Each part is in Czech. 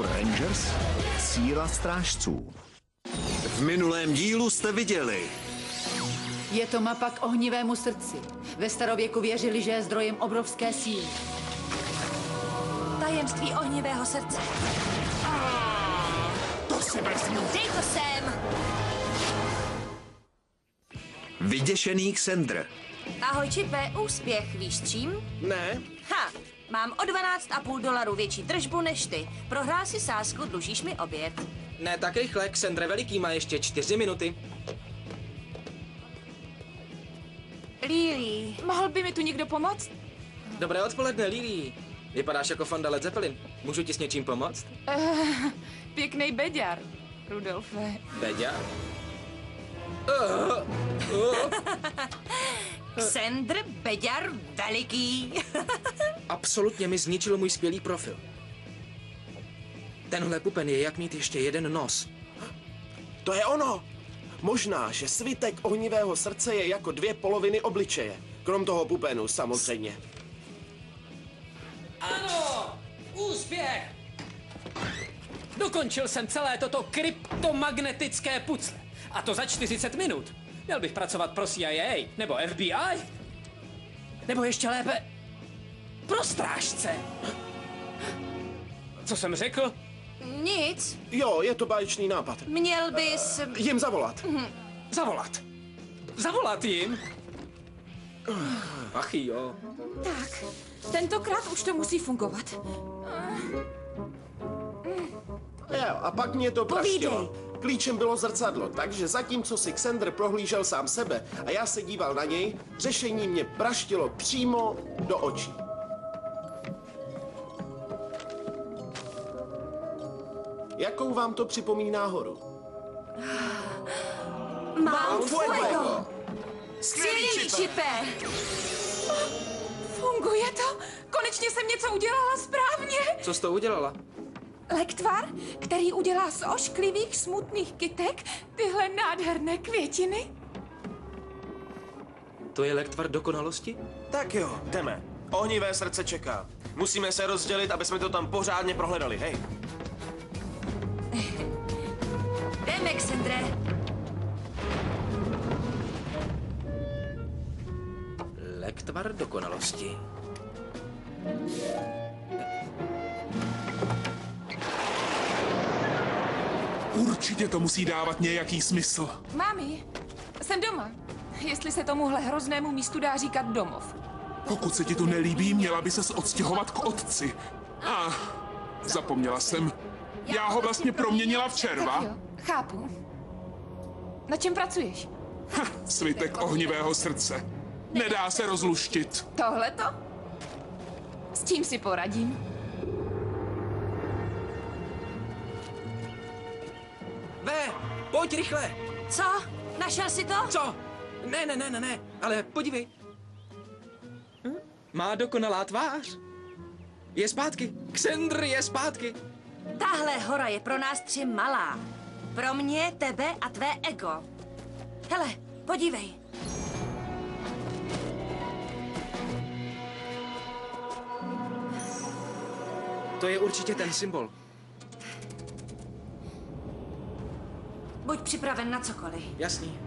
Power Rangers síla strážců. V minulém dílu jste viděli. Je to mapa k ohnivému srdci. Ve starověku věřili, že je zdrojem obrovské síly. Tajemství ohnivého srdce. To si vezmu. Dej to sem! Vyděšený Xandr. Ahoj, Čipe, úspěch, víš s čím? Ne, Ha, mám o $12,5 větší tržbu než ty. Prohrál si sázku, dlužíš mi oběd. Ne tak rychle, Xandr Veliký má ještě 4 minuty. Lily, Mohl by mi tu někdo pomoct? Dobré odpoledne, Lily. Vypadáš jako fanda Led Zeppelin. Můžu ti s něčím pomoct? Pěkný beďar, Rudolfe. Beďa? Xandr Beďar Veliký. Absolutně mi zničil můj skvělý profil. Tenhle pupen je jak mít ještě jeden nos. to je ono. Možná, že svitek ohnivého srdce je jako 2 poloviny obličeje. Krom toho pupenu, samozřejmě. Ano! Úspěch! Dokončil jsem celé toto kryptomagnetické pucle. A to za 40 minut. Měl bych pracovat pro CIA, nebo FBI, nebo ještě lépe pro strážce. Co jsem řekl? Nic, Jo, je to báječný nápad. měl bys... Jim zavolat. Zavolat. Zavolat jim? Ach jo. Tak, tentokrát už to musí fungovat. Jo, a pak mě to Povídej. praštilo. Klíčem bylo zrcadlo, takže zatímco si Xandr prohlížel sám sebe a já se díval na něj, řešení mě praštilo přímo do očí. Jakou vám to připomíná horu? Mount Fuego. Fuego. Skvělý, Čipe. Funguje to? Konečně jsem něco udělala správně. Co jsi to udělala? Lektvar, který udělá z ošklivých smutných kytek tyhle nádherné květiny? To je lektvar dokonalosti? Tak jo, jdeme. Ohnivé srdce čeká. Musíme se rozdělit, aby jsme to tam pořádně prohledali, hej. Jdeme, Xandre. Lektvar dokonalosti. Určitě to musí dávat nějaký smysl. Mami, jsem doma. Jestli se tomuhle hroznému místu dá říkat domov. Pokud se ti tu nelíbí, měla by ses odstěhovat k otci. Zapomněla jsem. Já ho vlastně proměnila v červa. Tak jo, chápu. Na čem pracuješ? Svitek ohnivého srdce. Nedá se rozluštit. Tohleto? S tím si poradím. Pojď rychle! Co? Našel si to? Co? Ne, ale podívej. Má dokonalá tvář. Je zpátky. Xandr je zpátky. Tahle hora je pro nás 3 malá. Pro mě, tebe a tvé ego. Hele, podívej. To je určitě ten symbol. Buď připraven na cokoliv. Jasný.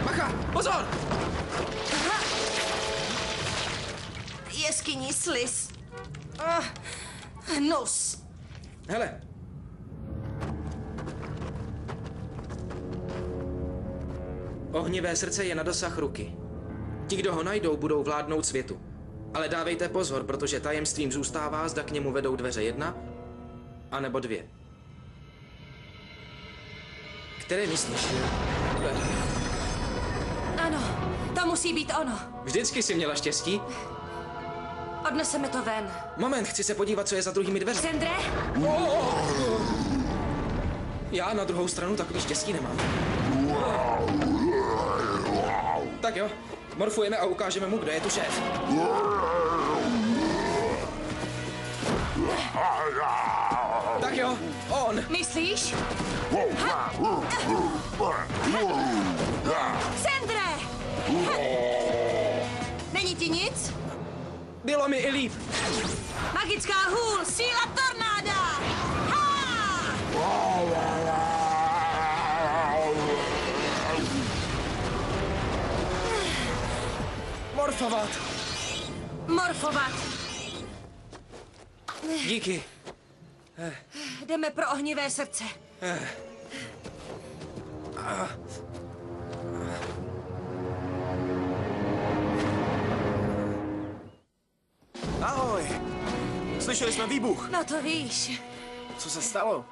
Bacha! Pozor! Aha. Jeskyní sliz. Hnus. Hele. Ohnivé srdce je na dosah ruky. Ti, kdo ho najdou, budou vládnout světu. Ale dávejte pozor, protože tajemstvím zůstává, zda k němu vedou dveře 1, anebo 2. Které myslíš? Ano, to musí být ono. Vždycky jsi měla štěstí. Odneseme to ven. Moment, chci se podívat, co je za druhými dveřmi. Xandre? Já na druhou stranu takový štěstí nemám. Tak jo, morfujeme a ukážeme mu, kdo je tu šéf. Tak jo, on. Myslíš? Xandre! Není ti nic? Bylo mi i líp. Magická hůl, síla tornáda! Ha! Morfovat. Morfovat. Díky. Jdeme pro ohnivé srdce. Ahoj! Slyšeli jsme výbuch. No to víš. Co se stalo?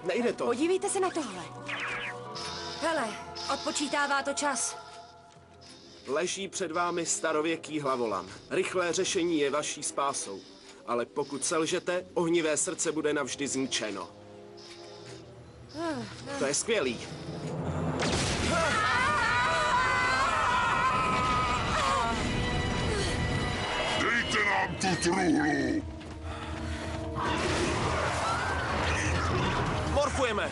Nejde to. Podívejte se na tohle. Hele, odpočítává to čas. Leží před vámi starověký hlavolam. Rychlé řešení je vaší spásou. Ale pokud selžete, ohnivé srdce bude navždy zničeno. To je skvělý. Dejte nám tu truhlu! Morfujeme!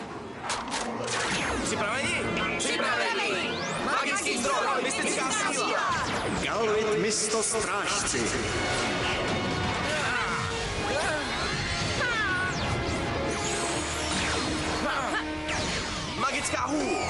Připraveni? Připraveni! Magický zdroj, mystická síla! Galvit místo strážci. Magická hůl!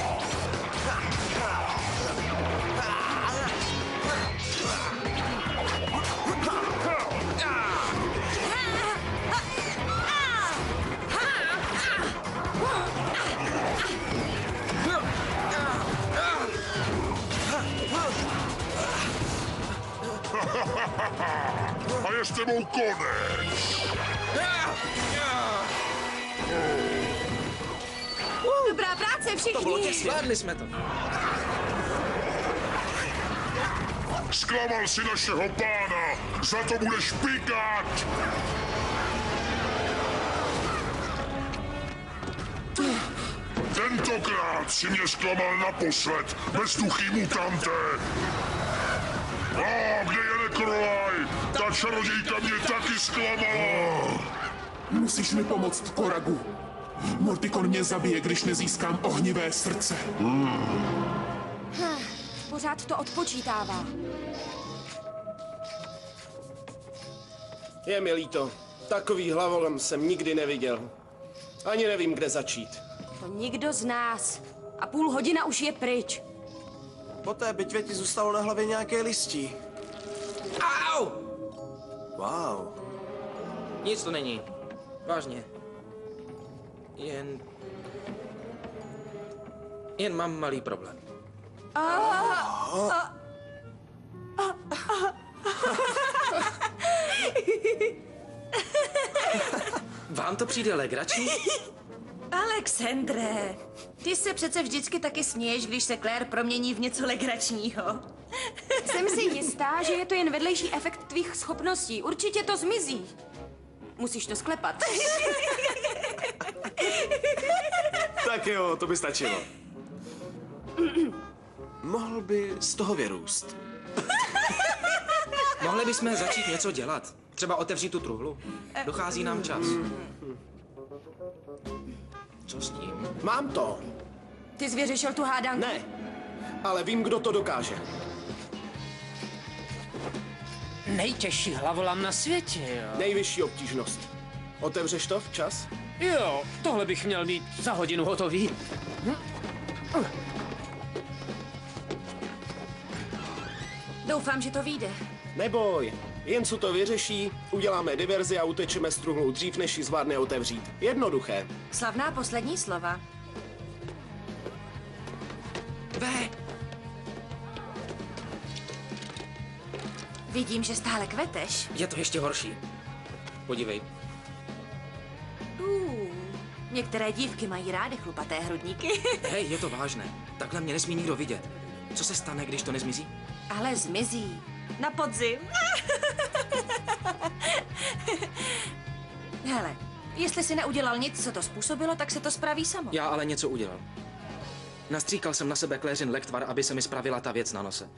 A ještě mou konec! Dobrá práce, všichni. Zvládli jsme to. Zklamal si našeho pána! Za to budeš pikat! Tentokrát si mě zklamal naposled, bezduchý mutante! A kde je Nekrolaj? Ta čarodějka mě taky zklamala! Musíš mi pomoct, Koragu. Mortikon mě zabije, když nezískám ohnivé srdce. Pořád to odpočítává. Je mi líto. Takový hlavolem jsem nikdy neviděl. Ani nevím, kde začít. To nikdo z nás. A půl hodina už je pryč. Po té bitvě ti zůstalo na hlavě nějaké listí. Au! Wow. Nic to není. Vážně. Jen mám malý problém. Vám to přijde legrační? Alexandre, ty se přece vždycky taky směješ, když se Claire promění v něco legračního. Jsem si jistá, že je to jen vedlejší efekt tvých schopností. Určitě to zmizí. Musíš to sklepat. Tak jo, to by stačilo. Mohl by z toho vyrůst. Mohli bychom začít něco dělat. Třeba otevřít tu truhlu. Dochází nám čas. Co s tím? Mám to. Ty jsi vyřešil tu hádanku? Ne, ale vím, kdo to dokáže. Nejtěžší hlavolam na světě, jo. Nejvyšší obtížnost. Otevřeš to včas? Jo, tohle bych měl mít za hodinu hotový. Doufám, že to vyjde. Neboj, jen co to vyřeší, uděláme diverzi a utečeme s truhlou dřív, než ji zvládne otevřít. Jednoduché. Slavná poslední slova. Vidím, že stále kveteš. Je to ještě horší. Podívej. Některé dívky mají rády chlupaté hrudníky. Hej, je to vážné. Takhle mě nesmí nikdo vidět. Co se stane, když to nezmizí? Ale zmizí. Na podzim. Hele, jestli si neudělal nic, co to způsobilo, tak se to spraví samo. Já ale něco udělal. Nastříkal jsem na sebe Clairin lektvar, aby se mi spravila ta věc na nose.